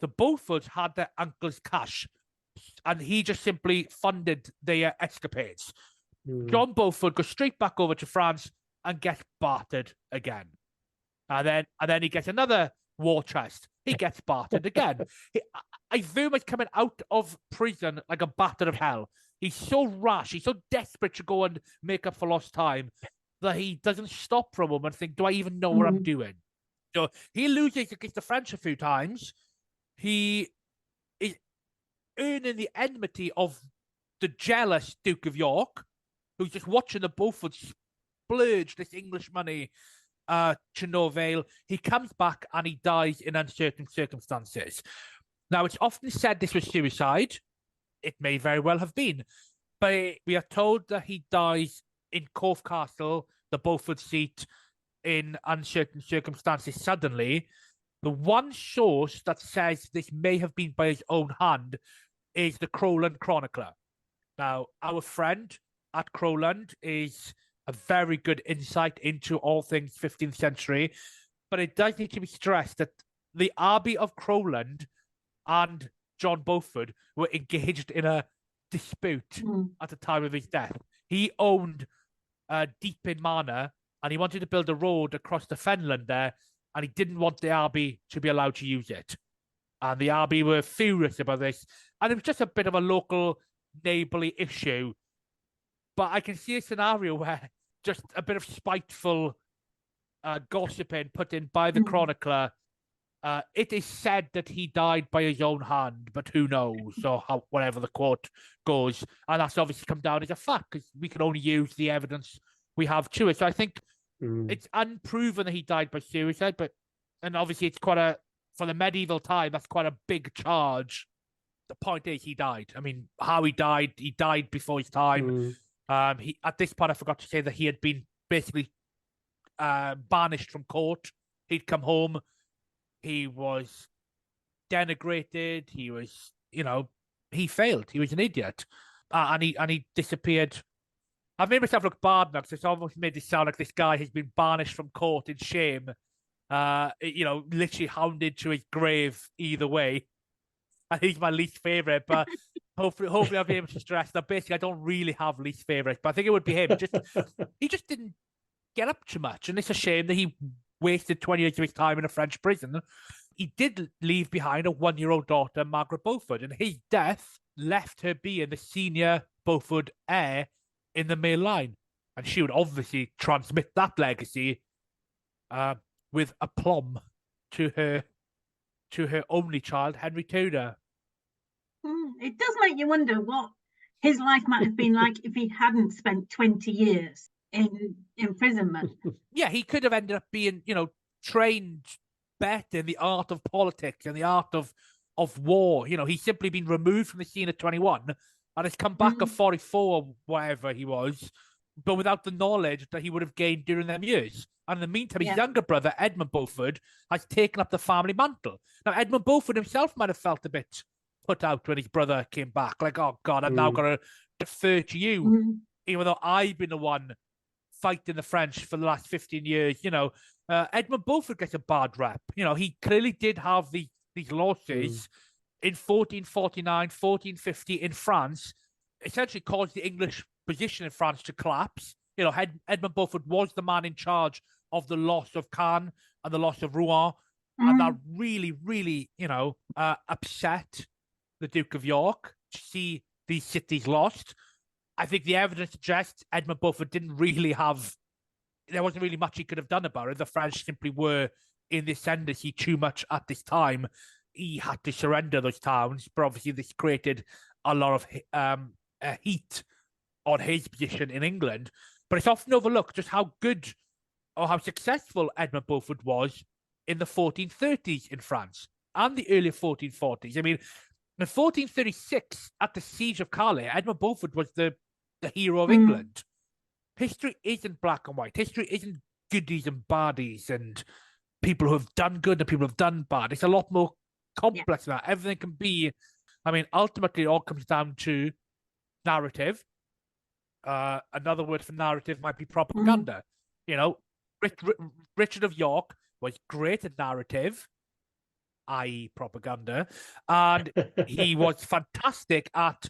The Beauforts had their uncle's cash, and he just simply funded their escapades. John Beaufort goes straight back over to France and gets bartered again. And then he gets another war chest. He gets bartered again. I view him as coming out of prison like a batter of hell. He's so rash, he's so desperate to go and make up for lost time that he doesn't stop for a moment and think, do I even know what I'm doing? So he loses against the French a few times. He is earning the enmity of the jealous Duke of York, who's just watching the Beauforts splurge this English money to no avail. He comes back and he dies in uncertain circumstances. Now, it's often said this was suicide. It may very well have been. But we are told that he dies in Corfe Castle, the Beaufort seat, in uncertain circumstances suddenly. The one source that says this may have been by his own hand is the Crowland Chronicler. Now, our friend at Crowland is a very good insight into all things 15th century, but it does need to be stressed that the Abbey of Crowland and John Beaufort were engaged in a dispute at the time of his death. He owned Deepin Manor, and he wanted to build a road across the fenland there, and he didn't want the Abbey to be allowed to use it. And the Abbey were furious about this, and it was just a bit of a local neighbourly issue. But I can see a scenario where just a bit of spiteful gossiping put in by the chronicler. It is said that he died by his own hand, but who knows? So whatever the quote goes, and that's obviously come down as a fact because we can only use the evidence we have to it. So I think it's unproven that he died by suicide, and obviously it's quite for the medieval time, that's quite a big charge the point is, he died. I mean, how he died before his time. He at this point, I forgot to say that he had been basically banished from court. He'd come home. He was denigrated. He was, he failed. He was an idiot, and he disappeared. I've made myself look bad now because it's almost made it sound like this guy has been banished from court in shame. Literally hounded to his grave either way. And he's my least favorite, but hopefully I'll be able to stress that basically I don't really have least favorites, but I think it would be him. He just didn't get up too much, and it's a shame that he wasted 20 years of his time in a French prison. He did leave behind a 1-year-old daughter, Margaret Beaufort, and his death left her being the senior Beaufort heir in the male line, and she would obviously transmit that legacy with aplomb to her only child, Henry Tudor. It does make you wonder what his life might have been like if he hadn't spent 20 years in imprisonment. Yeah, he could have ended up being, trained better in the art of politics and the art of war. He's simply been removed from the scene at 21 and has come back at 44 or whatever he was, but without the knowledge that he would have gained during them years. And in the meantime, his younger brother, Edmund Beaufort, has taken up the family mantle. Now, Edmund Beaufort himself might have felt a bit put out when his brother came back. Like, oh, God, I'm now going to defer to you, even though I've been the one fighting the French for the last 15 years. Edmund Beaufort gets a bad rep. He clearly did have these losses in 1449, 1450 in France, essentially caused the English position in France to collapse. Edmund Beaufort was the man in charge of the loss of Caen and the loss of Rouen, and that really, really, upset the Duke of York to see these cities lost. I think the evidence suggests Edmund Beaufort didn't really there wasn't really much he could have done about it. The French simply were in the ascendancy too much at this time. He had to surrender those towns, but obviously this created a lot of heat on his position in England. But it's often overlooked just how good or how successful Edmund Beaufort was in the 1430s in France and the early 1440s. I mean, in 1436, at the Siege of Calais, Edmund Beaufort was the hero of England. History isn't black and white. History isn't goodies and baddies and people who have done good and people who have done bad. It's a lot more complex than that. Everything can be, ultimately it all comes down to narrative. Another word for narrative might be propaganda. Richard of York was great at narrative, i.e. propaganda, and he was fantastic at,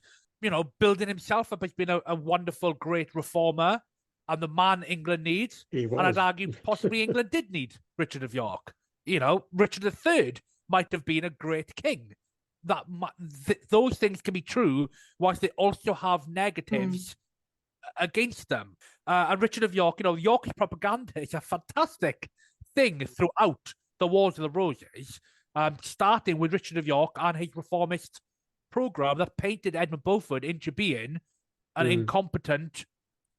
building himself up as being a wonderful, great reformer and the man England needs. And I'd argue possibly England did need Richard of York. Richard III might have been a great king. Those things can be true, whilst they also have negatives against them. And Richard of York, York's propaganda is a fantastic thing throughout the Wars of the Roses, starting with Richard of York and his reformist program that painted Edmund Beaufort into being an incompetent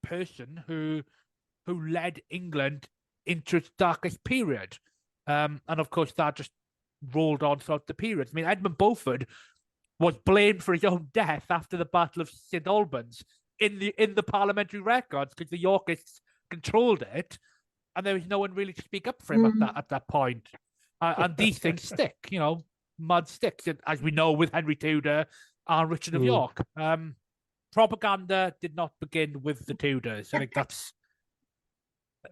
person who led England into its darkest period. And of course, that just rolled on throughout the period. Edmund Beaufort was blamed for his own death after the Battle of St. Albans in the parliamentary records because the Yorkists controlled it, and there was no one really to speak up for him at that point. And these things stick, mud sticks, as we know with Henry Tudor and Richard of York. Propaganda did not begin with the Tudors. I think that's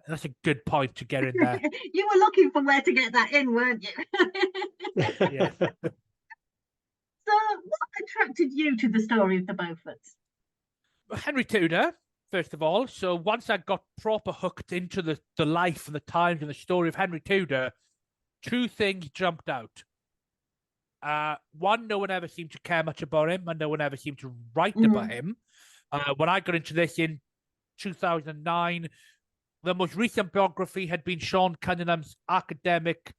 a good point to get in there. You were looking for where to get that in, weren't you? Yeah. So what attracted you to the story of the Beauforts? Henry Tudor, first of all. So once I got proper hooked into the life and the times and the story of Henry Tudor, two things jumped out. One, no one ever seemed to care much about him, and no one ever seemed to write about him. When I got into this in 2009, the most recent biography had been Sean Cunningham's academic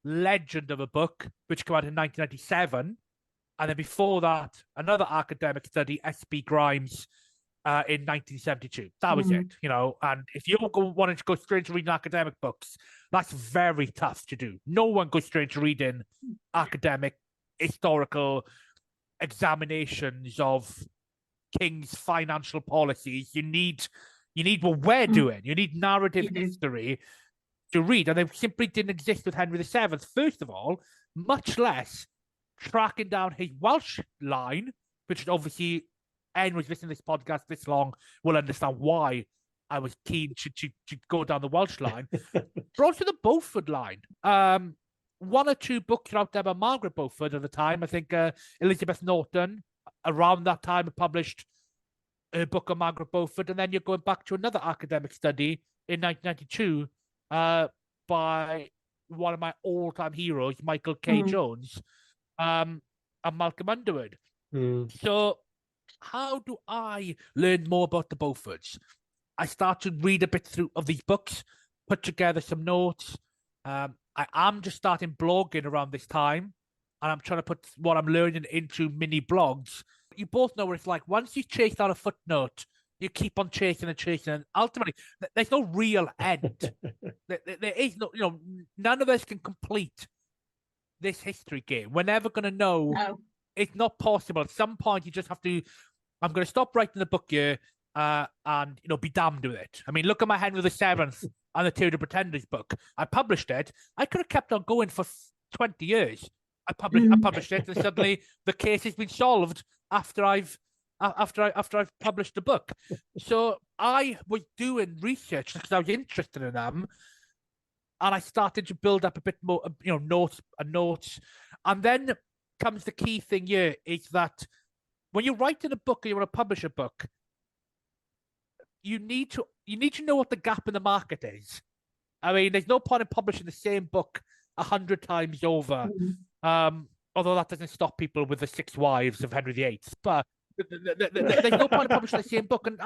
legend of a book, which came out in 1997. And then before that, another academic study, S.B. Grimes, in 1972. That was it, and if you wanted to go straight to reading academic books, that's very tough to do. No one goes straight to reading academic, historical, examinations of King's financial policies. You need what we're doing. You need narrative You do. history to read, and they simply didn't exist with Henry VII. First of all, much less tracking down his Welsh line, which obviously anyone who's listening to this podcast this long will understand why I was keen to go down the Welsh line, but also the Beaufort line. One or two books out there by Margaret Beaufort at the time. I think Elizabeth Norton, around that time, had published a book on Margaret Beaufort, and then you're going back to another academic study in 1992 by one of my all-time heroes, Michael K. Jones, and Malcolm Underwood. So how do I learn more about the Beauforts? I start to read a bit through of these books, put together some notes. I am just starting blogging around this time, and I'm trying to put what I'm learning into mini blogs. You both know what it's like. Once you chase down a footnote, you keep on chasing, and ultimately, there's no real end. There is no, none of us can complete this history game. We're never going to know. No. It's not possible. At some point, you just have to. I'm going to stop writing the book here, and be damned with it. I mean, look at my Henry VII and the Tudor Pretenders book. I published it. I could have kept on going for 20 years. I published it, and suddenly the case has been solved after I've published the book. So I was doing research because I was interested in them, and I started to build up a bit more, notes. And then comes the key thing here, is that when you're writing a book and you want to publish a book, you need to know what the gap in the market is. I mean, there's no point in publishing the same book 100 times over. Although that doesn't stop people with the 6 wives of Henry VIII. But there's no point in publishing the same book. And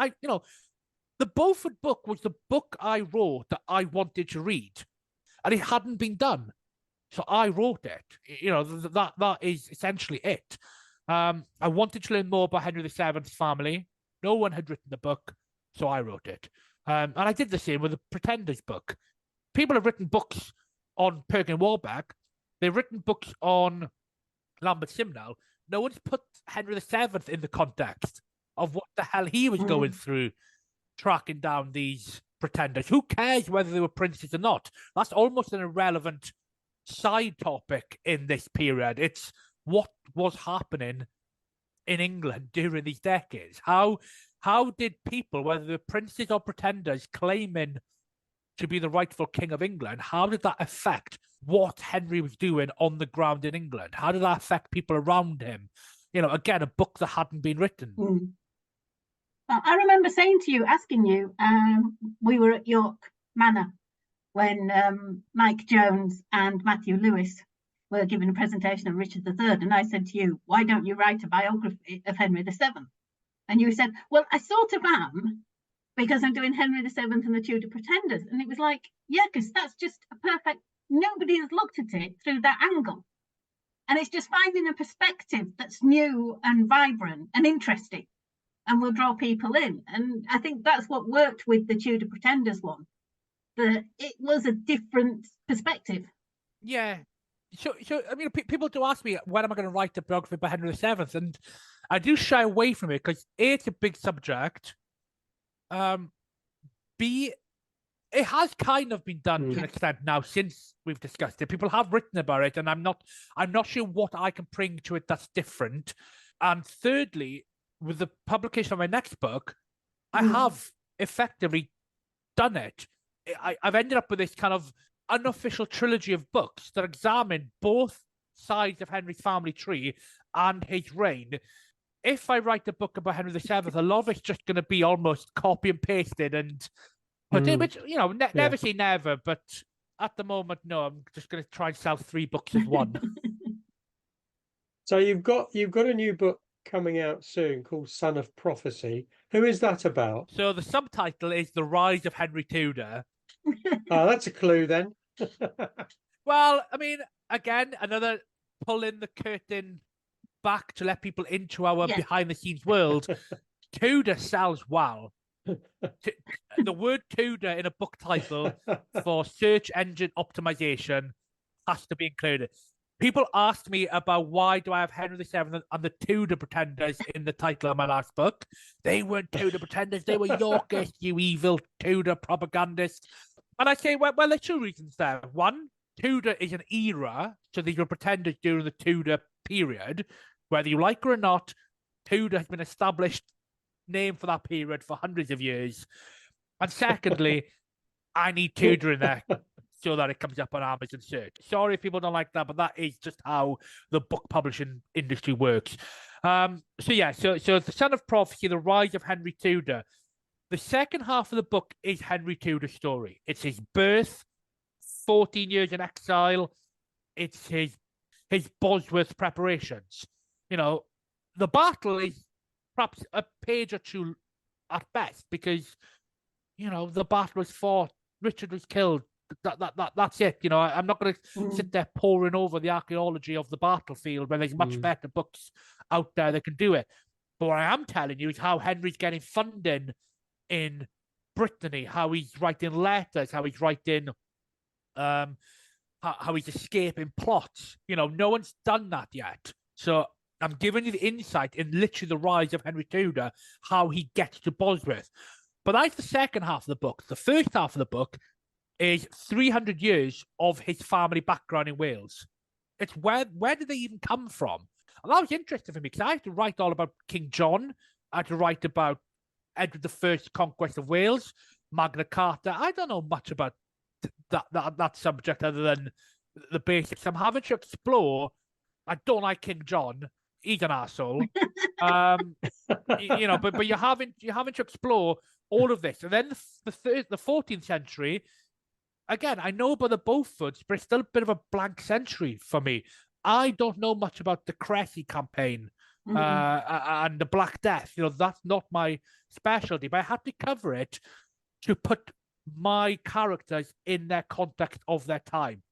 the Beaufort book was the book I wrote that I wanted to read, and it hadn't been done, so I wrote it. That is essentially it. I wanted to learn more about Henry VII's family. No one had written the book, so I wrote it. And I did the same with the Pretenders book. People have written books on Perkin Warbeck. They've written books on Lambert Simnel. No one's put Henry VII in the context of what the hell he was going through, tracking down these pretenders. Who cares whether they were princes or not? That's almost an irrelevant side topic in this period. It's what was happening in England during these decades. How did people, whether they were princes or pretenders, claiming to be the rightful king of England, how did that affect what Henry was doing on the ground in England? How did that affect people around him? Again, a book that hadn't been written. I remember asking you, we were at York Manor when Mike Jones and Matthew Lewis were giving a presentation of Richard III, and I said to you, why don't you write a biography of Henry VII? And you said, well, I sort of am, because I'm doing Henry VII and the Tudor Pretenders. And it was like, yeah, because that's just a perfect, nobody has looked at it through that angle. And it's just finding a perspective that's new and vibrant and interesting, and will draw people in. And I think that's what worked with the Tudor Pretenders one, that it was a different perspective. Yeah. So I mean, people do ask me, when am I going to write a biography by Henry VII? And I do shy away from it because A, it's a big subject. B, it has kind of been done to an extent now since we've discussed it. People have written about it, and I'm not sure what I can bring to it that's different. And thirdly, with the publication of my next book, I have effectively done it. I've ended up with this kind of unofficial trilogy of books that examine both sides of Henry's family tree and his reign. If I write a book about Henry VII, a lot of it's just going to be almost copy and pasted and put in, which, never say never, but at the moment, no, I'm just going to try and sell 3 books as one. So you've got a new book coming out soon called Son of Prophecy. Who is that about? So the subtitle is The Rise of Henry Tudor. Oh, that's a clue then. Well, I mean, again, another pulling the curtain back to let people into our behind-the-scenes world. Tudor sells well. The word Tudor in a book title for search engine optimization has to be included. People asked me about why do I have Henry VII and the Tudor pretenders in the title of my last book. They weren't Tudor pretenders, they were Yorkists, you evil Tudor propagandists. And I say, well, there's two reasons there. One, Tudor is an era, so these were pretenders during the Tudor period. Whether you like it or not, Tudor has been established name for that period for hundreds of years. And secondly, I need Tudor in there so that it comes up on Amazon search. Sorry if people don't like that, but that is just how the book publishing industry works. So The Son of Prophecy, The Rise of Henry Tudor. The second half of the book is Henry Tudor's story. It's his birth, 14 years in exile. It's his Bosworth preparations. You know, the battle is perhaps a page or two at best because, you know, the battle was fought, Richard was killed. That's it. You know, I'm not going to sit there poring over the archaeology of the battlefield when there's much better books out there that can do it. But what I am telling you is how Henry's getting funding in Brittany, how he's writing letters, how he's writing, how he's escaping plots. You know, no one's done that yet. So I'm giving you the insight in literally the rise of Henry Tudor, how he gets to Bosworth. But that's the second half of the book. The first half of the book is 300 years of his family background in Wales. It's where did they even come from? And that was interesting for me because I had to write all about King John. I had to write about Edward I's conquest of Wales, Magna Carta. I don't know much about that subject other than the basics. I'm having to explore. I don't like King John. He's an arsehole. You know, but you're having to explore all of this. And then the 14th century, again, I know about the Beauforts, but it's still a bit of a blank century for me. I don't know much about the Cressy campaign and the Black Death. You know, that's not my specialty, but I had to cover it to put my characters in their context of their time.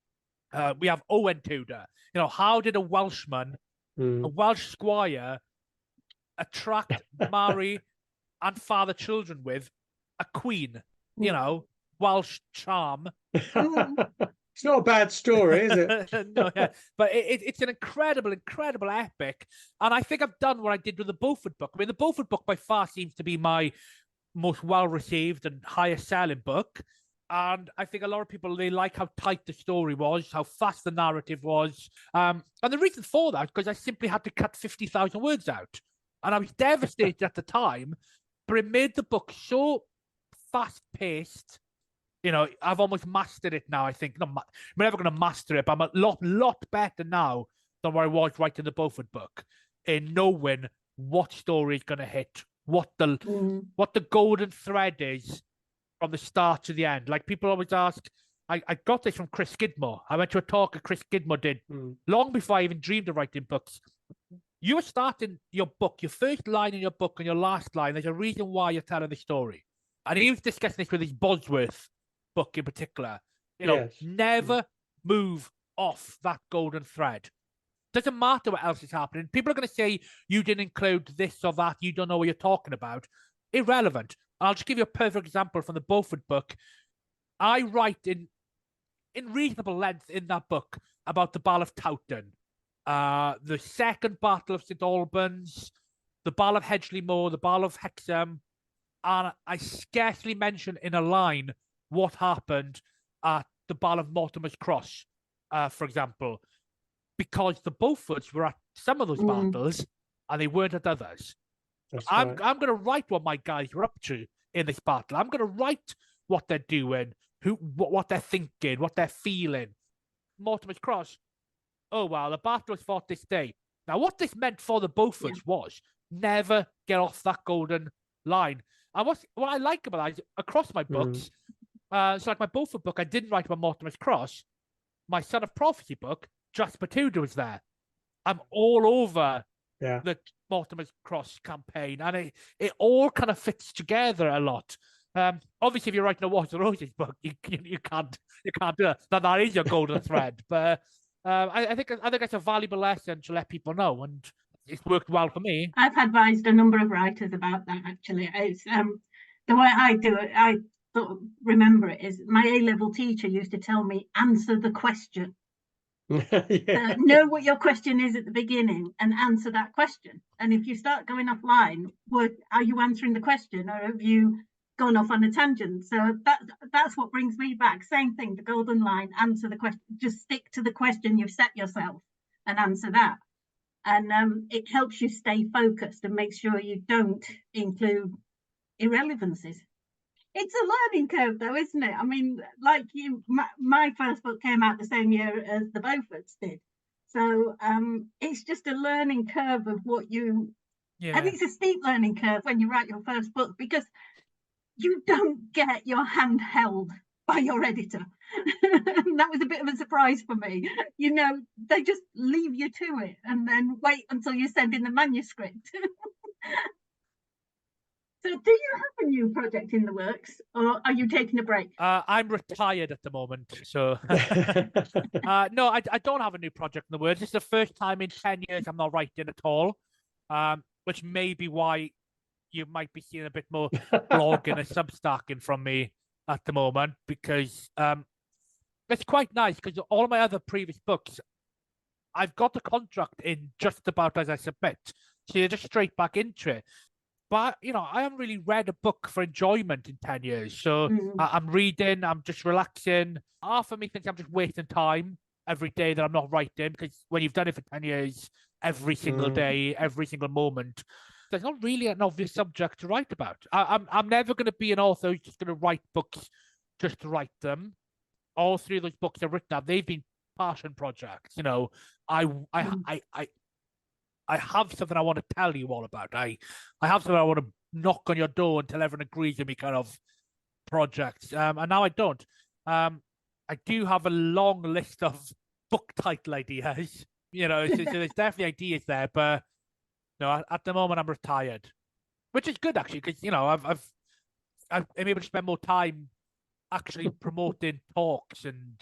We have Owen Tudor. You know, how did a Welshman, a Welsh squire, attract, marry, and father children with a queen? You know, Welsh charm. It's not a bad story, is it? No, yeah. But it's an incredible epic. And I think I've done what I did with the Beaufort book. I mean, the Beaufort book by far seems to be my most well-received and highest selling book. And I think a lot of people, they like how tight the story was, how fast the narrative was. And the reason for that, because I simply had to cut 50,000 words out. And I was devastated at the time, but it made the book so fast-paced. You know, I've almost mastered it now, I think. I'm never going to master it, but I'm a lot better now than where I was writing the Beaufort book in knowing what story is going to hit, what the golden thread is from the start to the end. Like, people always ask, I got this from Chris Skidmore. I went to a talk that Chris Skidmore did long before I even dreamed of writing books. You were starting your book, your first line in your book and your last line, there's a reason why you're telling the story. And he was discussing this with his Bosworth book in particular. You know, never move off that golden thread. Doesn't matter what else is happening. People are going to say you didn't include this or that. You don't know what you're talking about. Irrelevant. I'll just give you a perfect example from the Beaufort book. I write in reasonable length in that book about the Battle of Towton, the Second Battle of St Albans, the Battle of Hedgley Moor, the Battle of Hexham, and I scarcely mention in a line what happened at the Battle of Mortimer's Cross, for example, because the Beauforts were at some of those battles and they weren't at others. I'm going to write what my guys were up to in this battle. I'm going to write what they're doing, what they're thinking, what they're feeling. Mortimer's Cross. Oh, well, the battle was fought this day. Now, what this meant for the Beauforts was never get off that golden line. And what I like about that is across my books, so like my Beaufort book, I didn't write about Mortimer's Cross. My Son of Prophecy book, Jasper Tudor was there. I'm all over the Mortimer's Cross campaign, and it all kind of fits together a lot. Obviously, if you're writing a Wars of Roses book, you can't do that. That is your golden thread. But I think it's a valuable lesson to let people know, and it's worked well for me. I've advised a number of writers about that. Actually, it's the way I do it. I remember it is my A-level teacher used to tell me, answer the question. Yeah. Know what your question is at the beginning and answer that question. And if you start going offline, are you answering the question, or have you gone off on a tangent? So that's what brings me back. Same thing, the golden line, answer the question, just stick to the question you've set yourself and answer that. And it helps you stay focused and make sure you don't include irrelevancies. It's a learning curve, though, isn't it? I mean, like you, my first book came out the same year as the Beauforts did. So it's just a learning curve of what you, and it's a steep learning curve when you write your first book, because you don't get your hand held by your editor. That was a bit of a surprise for me. You know, they just leave you to it and then wait until you send in the manuscript. So do you have a new project in the works, or are you taking a break? I'm retired at the moment, so no, I don't have a new project in the works. It's the first time in 10 years I'm not writing at all, which may be why you might be seeing a bit more blogging and substacking from me at the moment, because it's quite nice, because all my other previous books, I've got the contract in just about as I submit, so you're just straight back into it. But, you know, I haven't really read a book for enjoyment in 10 years. So I'm reading, I'm just relaxing. Half of me thinks I'm just wasting time every day that I'm not writing, because when you've done it for 10 years, every single day, every single moment, there's not really an obvious subject to write about. I'm never going to be an author who's just going to write books just to write them. All three of those books I've written, they've been passion projects. You know, I have something I want to tell you all about. I have something I want to knock on your door until everyone agrees with me kind of projects. And now I don't. I do have a long list of book title ideas. You know, so there's definitely ideas there, but no, at the moment I'm retired, which is good actually, because you know I'm able to spend more time actually promoting talks and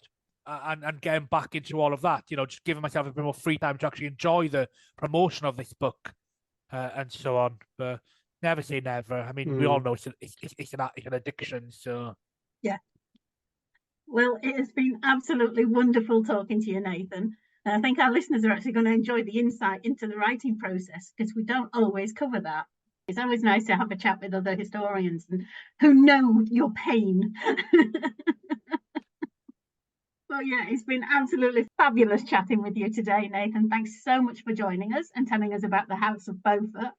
getting back into all of that, you know, just giving myself a bit more free time to actually enjoy the promotion of this book and so on. But never say never. I mean, we all know it's an addiction. So yeah. Well, it has been absolutely wonderful talking to you, Nathen. And I think our listeners are actually going to enjoy the insight into the writing process, because we don't always cover that. It's always nice to have a chat with other historians and who know your pain. Well, yeah, it's been absolutely fabulous chatting with you today, Nathen. Thanks so much for joining us and telling us about the House of Beaufort.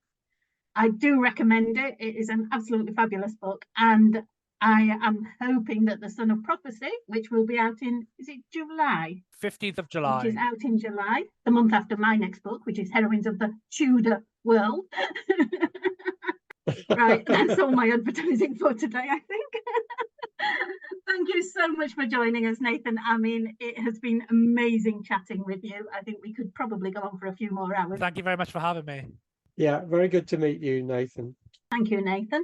I do recommend it. It is an absolutely fabulous book. And I am hoping that The Son of Prophecy, which will be out in, is it July? 15th of July. Which is out in July, the month after my next book, which is Heroines of the Tudor World. Right, that's all my advertising for today, I think. Thank you so much for joining us, Nathen Amin. It has been amazing chatting with you. I think we could probably go on for a few more hours. Thank you very much for having me. Yeah, very good to meet you, Nathen. Thank you, Nathen.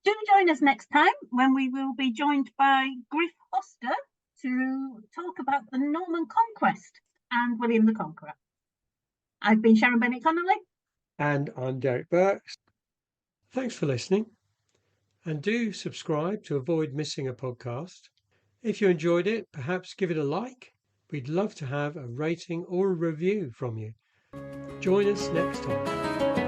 Do join us next time when we will be joined by Griff Foster to talk about the Norman Conquest and William the Conqueror. I've been Sharon Bennett Connolly. And I'm Derek Birks. Thanks for listening. And do subscribe to avoid missing a podcast. If you enjoyed it, perhaps give it a like. We'd love to have a rating or a review from you. Join us next time.